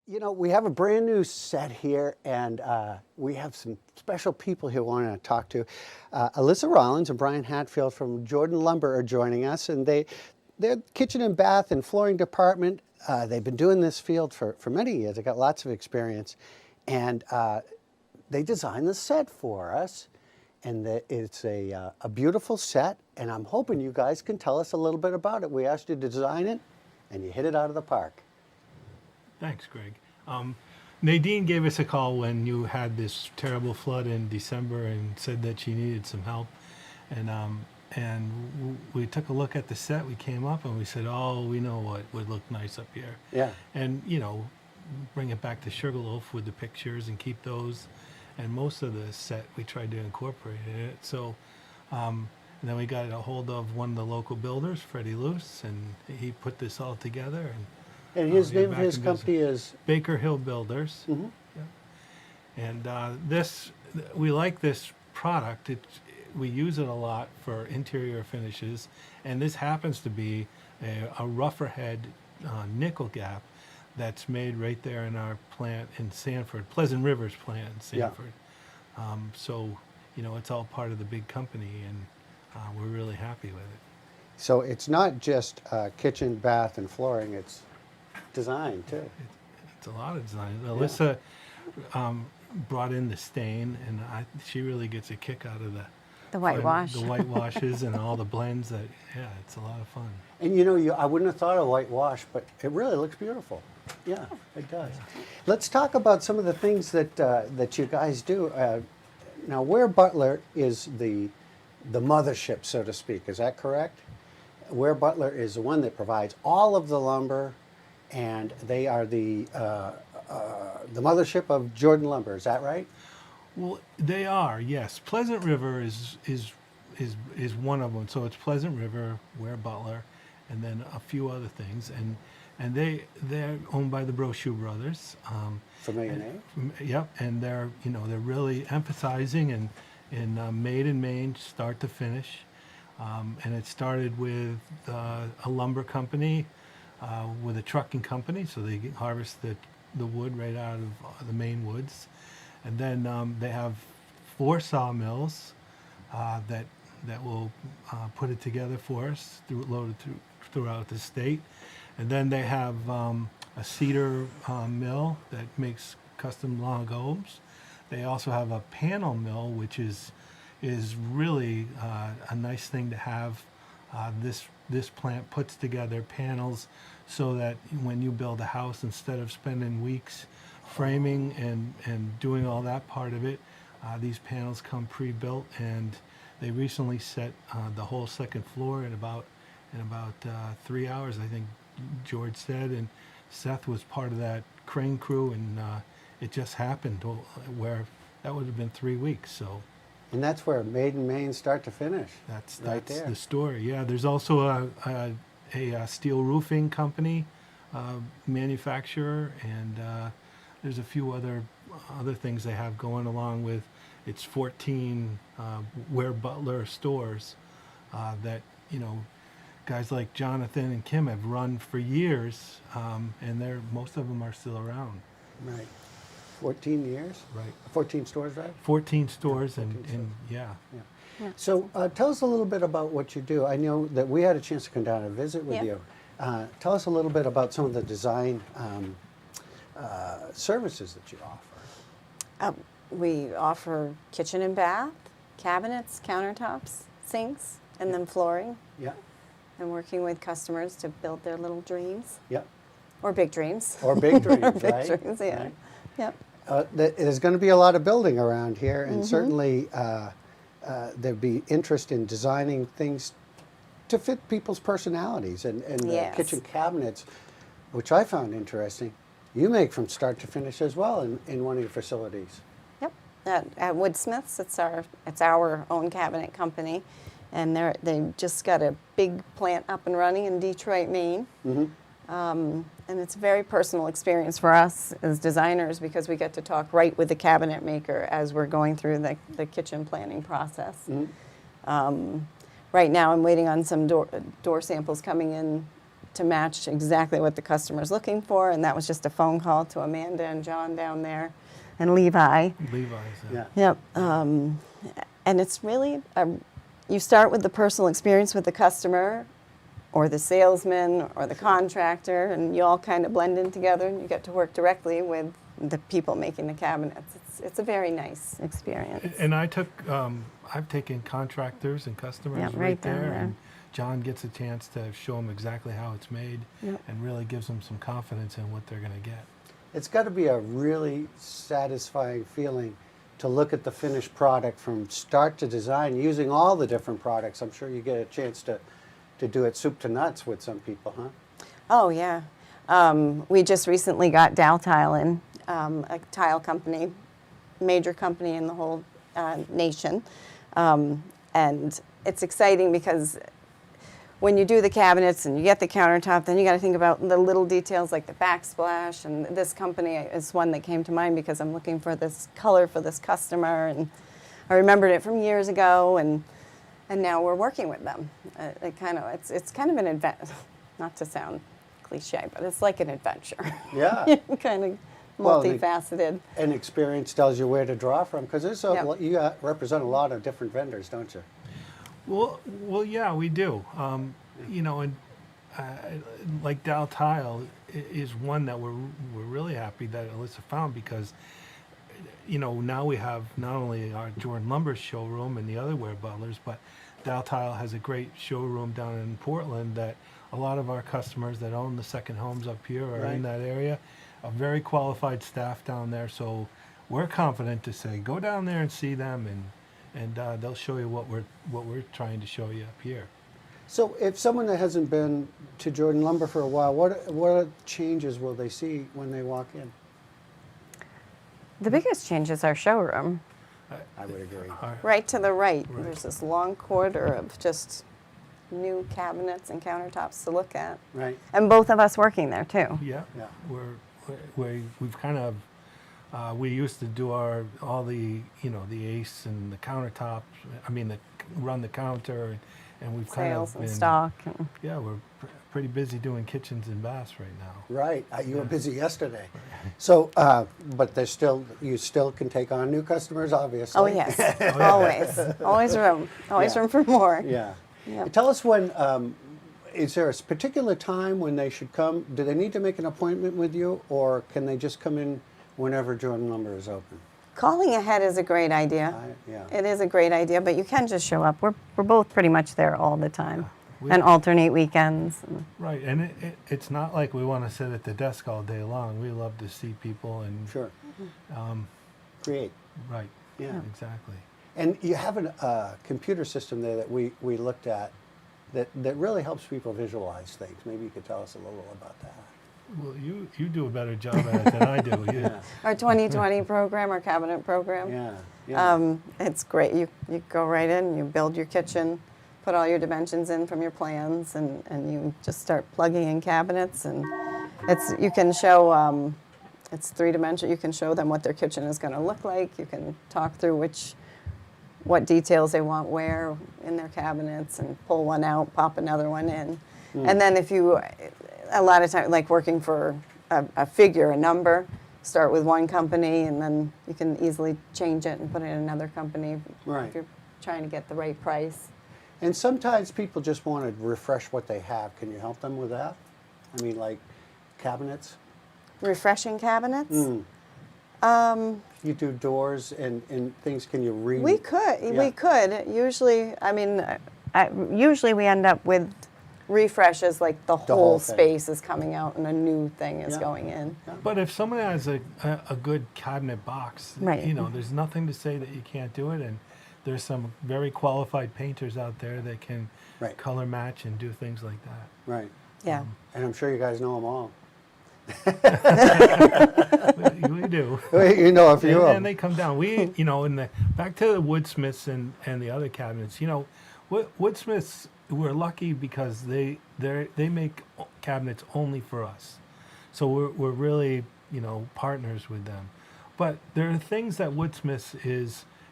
You know, we have a brand new set here, and we have some special people here wanting to talk to. Alyssa Rollins and Brian Hatfield from Jordan Lumber are joining us, and they're kitchen and bath and flooring department. They've been doing this field for many years. They got lots of experience, and they designed the set for us. And it's a beautiful set, and I'm hoping you guys can tell us a little bit about it. We asked you to design it, and you hit it out of the park. Thanks, Greg. Nadine gave us a call when you had this terrible flood in December and said that she needed some help. We took a look at the set. We came up and we said, "Oh, we know what would look nice up here." Yeah. And bring it back to Sugarloaf with the pictures and keep those. And most of the set we tried to incorporate in it. So, and then we got a hold of one of the local builders, Freddie Luce, and he put this all together. And his Yeah, name of back his in company is? Baker Hill Builders. Mm-hmm. Yeah. And we like this product. We use it a lot for interior finishes, and this happens to be a rougher head nickel gap that's made right there in our plant in Sanford, Pleasant Rivers plant in Sanford. Yeah. So, it's all part of the big company, and we're really happy with it. So it's not just kitchen, bath, and flooring. It's design too. It's a lot of design. Alyssa brought in the stain, and she really gets a kick out of the whitewash. The whitewashes and all the blends. It's a lot of fun. And I wouldn't have thought of whitewash, but it really looks beautiful. Yeah, it does. Let's talk about some of the things that you guys do. Now, Ware Butler is the mothership, so to speak. Is that correct? Ware Butler is the one that provides all of the lumber, and they are the mothership of Jordan Lumber. Is that right? Well, they are, yes. Pleasant River is one of them. So it's Pleasant River, Ware Butler, and then a few other things. And they're owned by the Brochu brothers. Familiar name? Yep, and they're really emphasizing in made in Maine, start to finish. And it started with a lumber company, with a trucking company, so they harvest the wood right out of the Maine woods. And then they have 4 sawmills that will put it together for us, loaded throughout the state. And then they have a cedar mill that makes custom log homes. They also have a panel mill, which is really a nice thing to have. This plant puts together panels so that when you build a house, instead of spending weeks framing and doing all that part of it, these panels come pre-built, and they recently set the whole second floor in about 3 hours, I think George said, and Seth was part of that crane crew, and it just happened where that would have been 3 weeks. So. And that's where Made in Maine start to finish. That's right there. The story. Yeah, there's also a steel roofing company, manufacturer, and there's a few other things they have going along with. It's 14 Ware Butler stores that guys like Jonathan and Kim have run for years, and most of them are still around. Right. 14 years? Right. 14 stores, right? 14 stores, 14 and stores. yeah. So tell us a little bit about what you do. I know that we had a chance to come down and visit with you. Tell us a little bit about some of the design services that you offer. We offer kitchen and bath, cabinets, countertops, sinks, and then flooring. Yeah. And working with customers to build their little dreams. Yeah. Or big dreams. Or big dreams, Or big right? dreams, yeah. Right. Yep. There's going to be a lot of building around here, and certainly there'd be interest in designing things to fit people's personalities. And Yes. kitchen cabinets, which I found interesting, you make from start to finish as well in one of your facilities. Yep. At Woodsmiths, it's our own cabinet company, and they just got a big plant up and running in Detroit, Maine. And it's a very personal experience for us as designers because we get to talk right with the cabinet maker as we're going through the kitchen planning process. Right now I'm waiting on some door samples coming in to match exactly what the customer's looking for, and that was just a phone call to Amanda and John down there, and Levi. Levi's. Yeah. Yep. And it's really, you start with the personal experience with the customer or the salesman or the contractor, and you all kind of blend in together, and you get to work directly with the people making the cabinets. It's a very nice experience. And I took, I've taken contractors and customers Yeah, right, right down there, there. and John gets a chance to show them exactly how it's made, Yep. and really gives them some confidence in what they're going to get. It's got to be a really satisfying feeling to look at the finished product from start to design, using all the different products. I'm sure you get a chance to do it soup to nuts with some people, huh? Oh, yeah. We just recently got Dow Tile in, a tile company, major company in the whole nation. And it's exciting because when you do the cabinets and you get the countertop, then you got to think about the little details like the backsplash. And this company is one that came to mind because I'm looking for this color for this customer, and I remembered it from years ago, and now we're working with them. It's kind of an adventure, not to sound cliche, but it's like an adventure. Yeah. Kind of Well, multifaceted. And experience tells you where to draw from, because there's Yep. you represent a lot of different vendors, don't you? Well, yeah, we do. You know, and like Dow Tile is one that we're really happy that Alyssa found, because, you know, now we have not only our Jordan Lumber showroom and the other Ware Butlers, but Dow Tile has a great showroom down in Portland that a lot of our customers that own the second homes up here are Right. in that area. A very qualified staff down there, so we're confident to say go down there and see them, and they'll show you what we're trying to show you up here. So if someone that hasn't been to Jordan Lumber for a while, what changes will they see when they walk in? The biggest change is our showroom. I would agree. Right to the right, Right. there's this long corridor of just new cabinets and countertops to look at. Right. And both of us working there too. Yeah, Yeah. we've kind of we used to do all the the ACE and the countertops. I mean, run the counter, and we've kind Sales of and been stock. Yeah, we're pretty busy doing kitchens and baths right now. Right. You were Yeah. busy yesterday. So, but you still can take on new customers, obviously. Oh, yes, always room, always Yeah. room for more. Yeah. Yep. Tell us when, is there a particular time when they should come? Do they need to make an appointment with you, or can they just come in whenever Jordan Lumber is open? Calling ahead is a great idea. Yeah. It is a great idea, but you can just show up. We're both pretty much there all the time, We- and alternate weekends. Right, and it's not like we want to sit at the desk all day long. We love to see people and Sure. um, Create. right, Yeah. exactly. And you have a computer system there that we looked at that really helps people visualize things. Maybe you could tell us a little about that. Well, you do a better job at it than I do. You, Yeah. Our 2020 program, our cabinet program. Yeah. Yeah. It's great. You go right in, you build your kitchen, put all your dimensions in from your plans, and you just start plugging in cabinets. And you can show, it's three-dimensional. You can show them what their kitchen is going to look like. You can talk through what details they want where in their cabinets, and pull one out, pop another one in. And then a lot of time, like working for a figure, a number, start with one company, and then you can easily change it and put it in another company Right. if you're trying to get the right price. And sometimes people just want to refresh what they have. Can you help them with that? I mean, like cabinets? Refreshing cabinets? You do doors and things. Can you read? We could. Yeah. We could. Usually, I mean, usually we end up with refreshes, like the whole whole thing. space is coming out and a new thing is Yeah. going in. But if someone has a good cabinet box, Right. there's nothing to say that you can't do it, and there's some very qualified painters out there that can Right. color match and do things like that. Right. Yeah. And I'm sure you guys know them all. We do. You know a few of And them. they come down. We, back to the woodsmiths and the other cabinets. Woodsmiths, we're lucky because they make cabinets only for us, so we're really partners with them. But there are things that Woodsmiths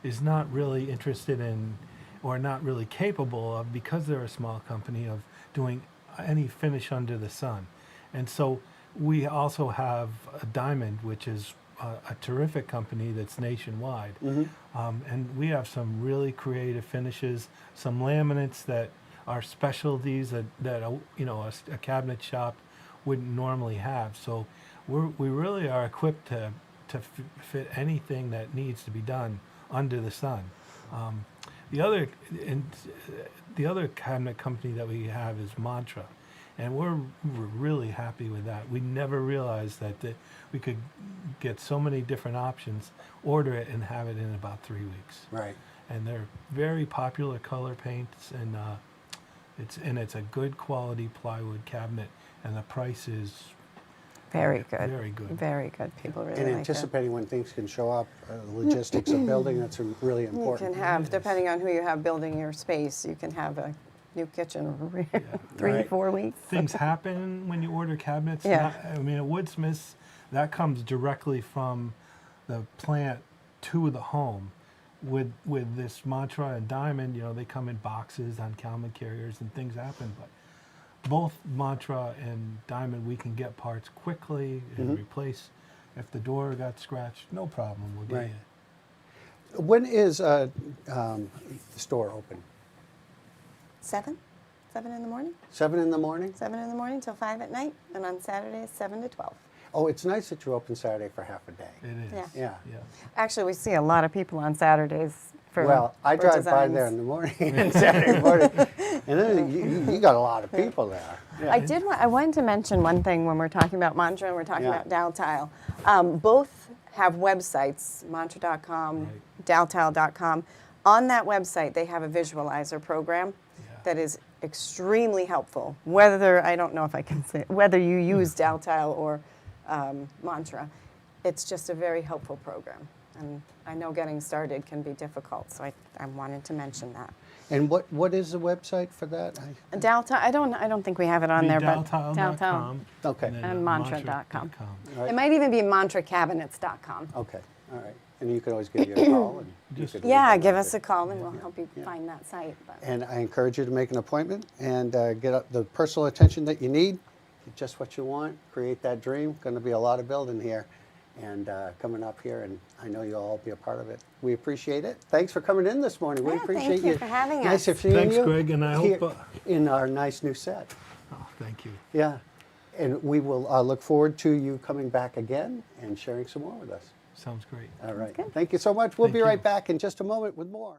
is not really interested in, or not really capable of, because they're a small company, of doing any finish under the sun. And so we also have a Diamond, which is a terrific company that's nationwide. And we have some really creative finishes, some laminates that are specialties that a cabinet shop wouldn't normally have. So we really are equipped to fit anything that needs to be done under the sun. The other cabinet company that we have is Mantra, and we're really happy with that. We never realized that we could get so many different options, order it, and have it in about 3 weeks. Right. And they're very popular color paints, and it's a good quality plywood cabinet, and the price is Very good. Very good. Very good. People really And like it. anticipating when things can show up, logistics of building, that's really You important. can have, depending on who you have building your space, you can have a new kitchen 3 Right. 4 weeks. Things happen when you order cabinets. Yeah. I mean, at Woodsmiths, that comes directly from the plant to the home. With this Mantra and Diamond, they come in boxes on Calman carriers and things happen. But both Mantra and Diamond, we can get parts quickly and replace. If the door got scratched, no problem. We'll get Right. you. When is the store open? 7 in the morning. 7 in the morning? 7 in the morning till 5 at night, and on Saturdays 7 to 12. Oh, it's nice that you're open Saturday for half a day. It is. Yeah. Yeah. Yeah. Actually, we see a lot of people on Saturdays for Well, I for drive by designs. there in the morning, and Saturday morning, and then you got a lot of people there. Yeah. I wanted to mention one thing when we're talking about Mantra and we're talking Yeah. about Dowtile. Both have websites, mantra.com, Right. dowtile.com. On that website, they have a visualizer program Yeah. that is extremely helpful. Whether, I don't know if I can say, whether you use Dowtile or Mantra, it's just a very helpful program. And I know getting started can be difficult, so I wanted to mention that. And what is the website for that? Dowtile, I don't think we have it on there, but Dowtile.com. Okay. And mantra.com. All right. It might even be mantracabinets.com. Okay, all right. And you can always give you a call. And you Just- could Yeah, leave give that us a with call and we'll help you find that site. But And I encourage you to make an appointment and get the personal attention that you need, get just what you want, create that dream. Going to be a lot of building here and coming up here, and I know you'll all be a part of it. We appreciate it. Thanks for coming in this morning. We Yeah, thank appreciate you for having Nice us. of seeing Thanks, you. Greg, and I here hope, in our nice new set. Oh, thank you. Yeah, and we will look forward to you coming back again and sharing some more with us. Sounds great. All right. good. Thank you so much. We'll Thank be you. right back in just a moment with more.